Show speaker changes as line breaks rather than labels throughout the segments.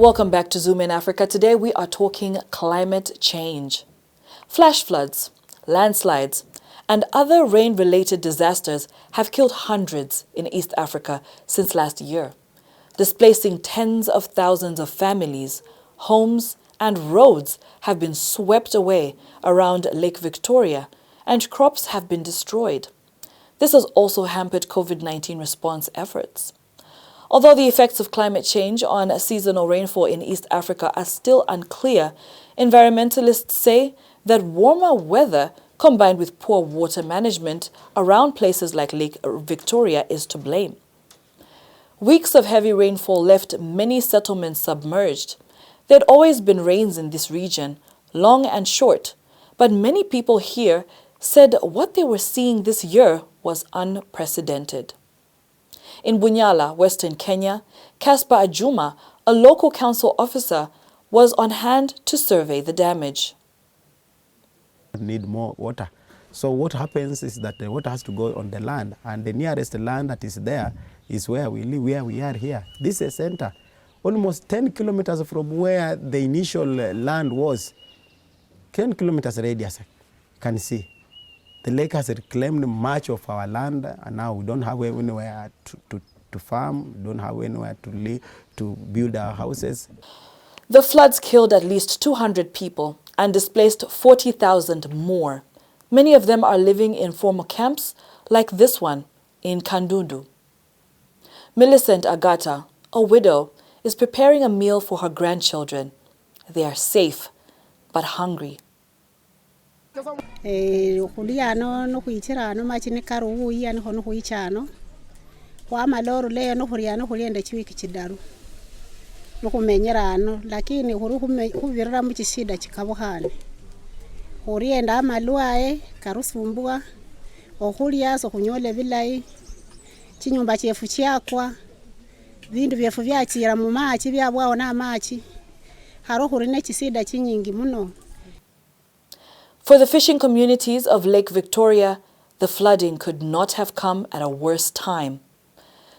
Welcome back to Zoom in Africa. Today we are talking climate change. Flash floods, landslides, and other rain-related disasters have killed hundreds in East Africa since last year, displacing tens of thousands of families. Homes and roads have been swept away around Lake Victoria, and crops have been destroyed. This has also hampered COVID-19 response efforts. Although the effects of climate change on seasonal rainfall in East Africa are still unclear, environmentalists say that warmer weather combined with poor water management around places like Lake Victoria is to blame. Weeks of heavy rainfall left many settlements submerged. There had always been rains in this region, long and short, but many people here said what they were seeing this year was unprecedented. In Bunyala, Western Kenya, Caspar Ajuma, a local council officer, was on hand to survey the damage.
Need more water. So what happens is that the water has to go on the land, and the nearest land that is there is where we live, where we are here. This is a center, almost 10 kilometers from where the initial land was. 10 kilometers radius, you can see. The lake has reclaimed much of our land, and now we don't have anywhere to farm, we don't have anywhere to live, to build our houses.
The floods killed at least 200 people and displaced 40,000 more. Many of them are living in former camps like this one in Kandundu. Millicent Agata, a widow, is preparing a meal for her grandchildren. They are safe, but hungry.
Lakini huvirira mchishida chikabuhani hurienda amaluae karusumbua ohulia so kunyole bilai chinyumba chefu cyakwa bindu byefu byakira mu machi byabwaho na machi haro hurine chisida chinyingi muno.
For the fishing communities of Lake Victoria, the flooding could not have come at a worse time.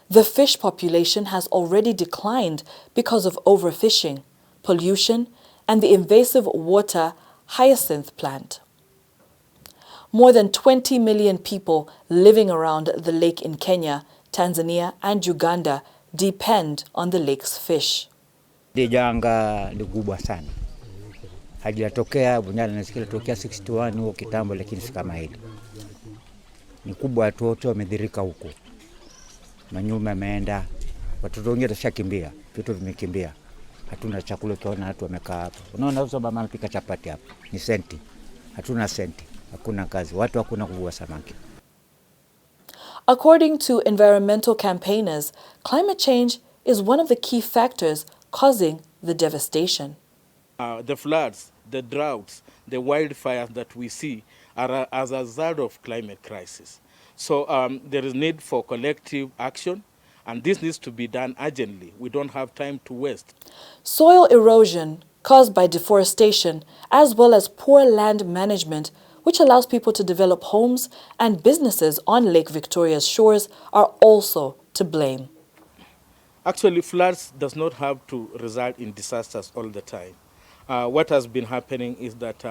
The fish population has already declined because of overfishing, pollution, and the invasive water hyacinth plant. More than 20 million people living around the lake in Kenya, Tanzania, and Uganda depend on the lake's fish.
Janga ni kubwa sana. Hajatokea Bunyala nasikia tokea 61 huko kitambo, lakini si kama hili. Ni kubwa, watu wamedhirika huko. Manyumba yameenda, watoto wengi washakimbia, vitu vimekimbia. Hatuna chakula, ukiona watu wamekaa hapa. Unaona sababu mama anapika chapati hapa. Ni senti. Hatuna senti. Hakuna kazi. Watu hakuna kuvua samaki.
According to environmental campaigners, climate change is one of the key factors causing the devastation.
The floods, the droughts, the wildfires that we see are as a result of climate crisis. So there is need for collective action, and this needs to be done urgently. We don't have time to waste.
Soil erosion caused by deforestation, as well as poor land management, which allows people to develop homes and businesses on Lake Victoria's shores, are also to blame.
Actually, floods does not have to result in disasters all the time. What has been happening is that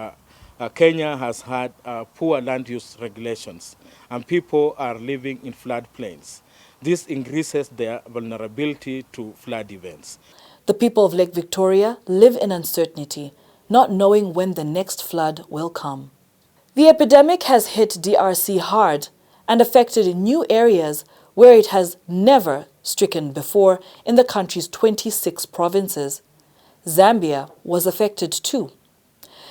Kenya has had poor land use regulations, and people are living in floodplains. This increases their vulnerability to flood events.
The people of Lake Victoria live in uncertainty, not knowing when the next flood will come. The epidemic has hit DRC hard and affected new areas where it has never stricken before in the country's 26 provinces. Zambia was affected too.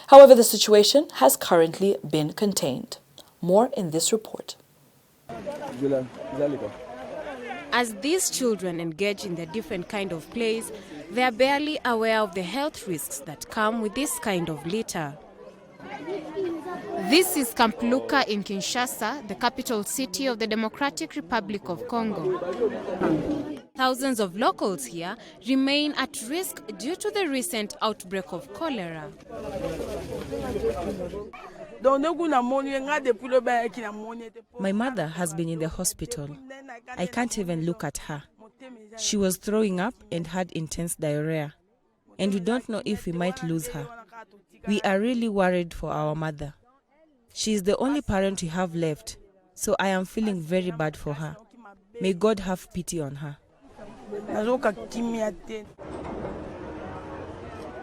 However, the situation has currently been contained. More in this report.
As these children engage in their different kind of plays, they are barely aware of the health risks that come with this kind of litter. This is Camp Luka in Kinshasa, the capital city of the Democratic Republic of Congo. Thousands of locals here remain at risk due to the recent outbreak of cholera.
My mother has been in the hospital. I can't even look at her. She was throwing up and had intense diarrhea. and we don't know if we might lose her. We are really worried for our mother. She is the only parent we have left, so I am feeling very bad for her. May God have pity on her.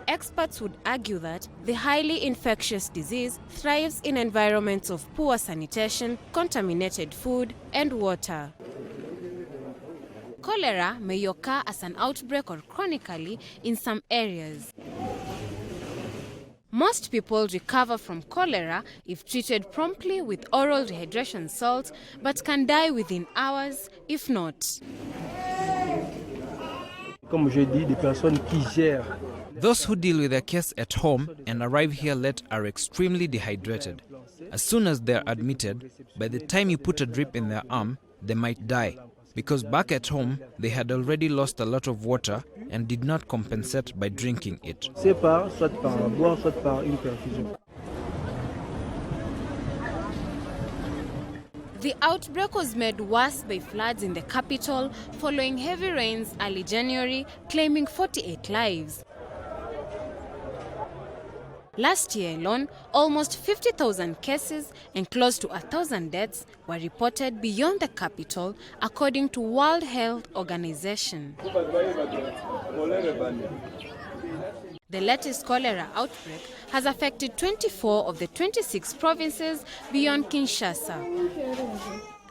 Experts would argue that the highly infectious disease thrives in environments of poor sanitation, contaminated food, and water. Cholera may occur as an outbreak or chronically in some areas. Most people recover from cholera if treated promptly with oral rehydration salts, but can die within hours if not.
Those who deal with their case at home and arrive here late are extremely dehydrated. As soon as they are admitted, by the time you put a drip in their arm, they might die, because back at home they had already lost a lot of water and did not compensate by drinking it.
The outbreak was made worse by floods in the capital following heavy rains early January, claiming 48 lives. Last year alone, almost 50,000 cases and close to 1,000 deaths were reported beyond the capital, according to World Health Organization. The latest cholera outbreak has affected 24 of the 26 provinces beyond Kinshasa.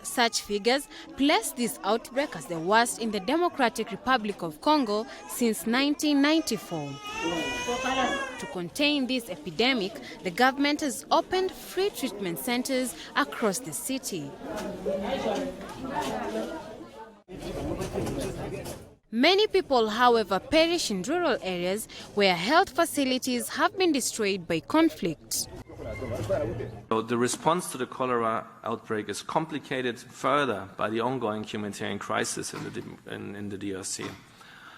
Such figures place this outbreak as the worst in the Democratic Republic of Congo since 1994. To contain this epidemic, the government has opened free treatment centers across the city. Many people, however, perish in rural areas where health facilities have been destroyed by conflict.
So the response to the cholera outbreak is complicated further by the ongoing humanitarian crisis in the DRC.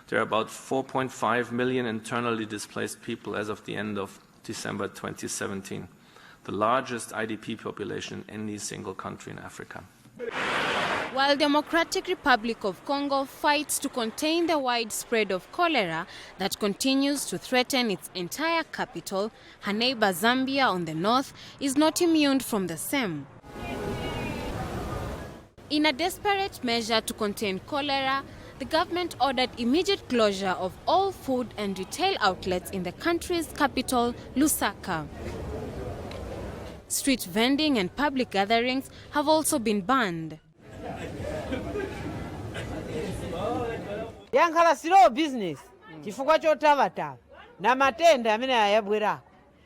There are about 4.5 million internally displaced people as of the end of December 2017, the largest IDP population in any single country in Africa.
While Democratic Republic of Congo fights to contain the widespread of cholera that continues to threaten its entire capital, her neighbor Zambia on the north is not immune from the same. In a desperate measure to contain cholera, the government ordered immediate closure of all food and retail outlets in the country's capital, Lusaka. Street vending and public gatherings have also been banned.
Yankala slow business chifukwa chotava na matenda amene ayabwerako.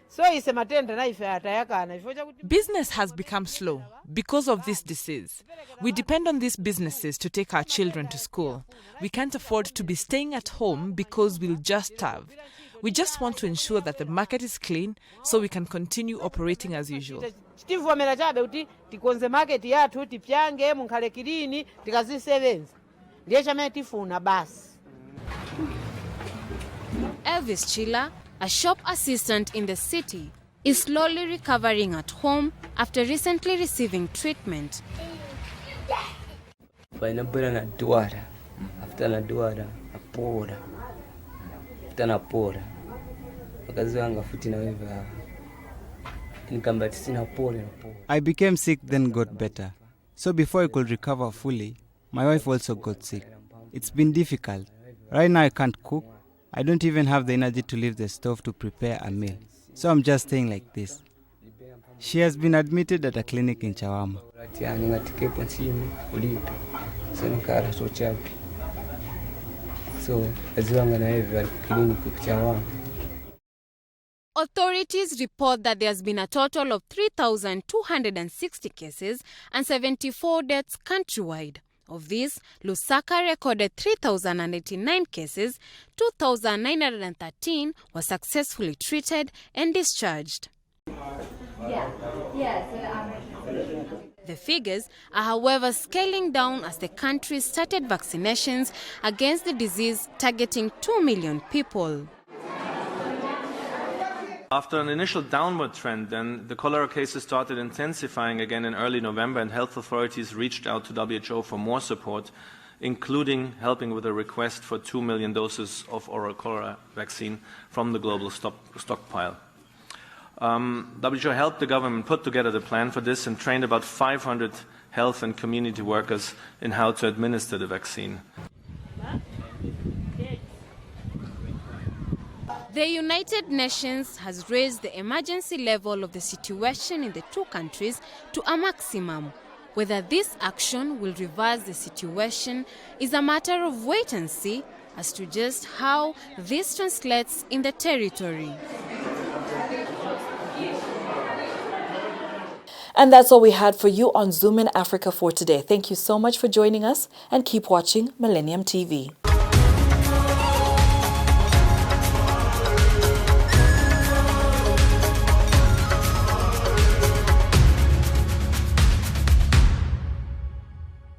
So ise matenda na ife atayakana.
Business has become slow because of this disease. We depend on these businesses to take our children to school. We can't afford to be staying at home because we'll just starve. We just want to ensure that the market is clean so we can continue operating as usual.
Tivomera chabe kuti tikonze market yathu tipyange munkhale kilini tikazisebenza. Ndiye chamene tifuna basi.
Elvis Chila, a shop assistant in the city, is slowly recovering at home after recently receiving treatment.
After naduara apora. After napora. Wakazi wangu futi na wewe.
I became sick, then got better. So before I could recover fully, my wife also got sick. It's been difficult. Right now I can't cook. I don't even have the energy to leave the stove to prepare a meal. So I'm just staying like this. She has been admitted at a clinic in Chawama.
Authorities report that there's been a total of 3,260 cases and 74 deaths countrywide. Of these, Lusaka recorded 3,089 cases, 2,913 were successfully treated and discharged. The figures are, however, scaling down as the country started vaccinations against the disease, targeting 2 million people.
After an initial downward trend, then the cholera cases started intensifying again in early November, and health authorities reached out to WHO for more support including helping with a request for 2 million doses of oral cholera vaccine from the global stockpile. WHO helped the government put together the plan for this and trained about 500 health and community workers in how to administer the vaccine.
The United Nations has raised the emergency level of the situation in the two countries to a maximum. Whether this action will reverse the situation is a matter of wait and see as to just how this translates in the territory.
And that's all we had for you on Zoom in Africa for today. Thank you so much for joining us and keep watching Millennium TV.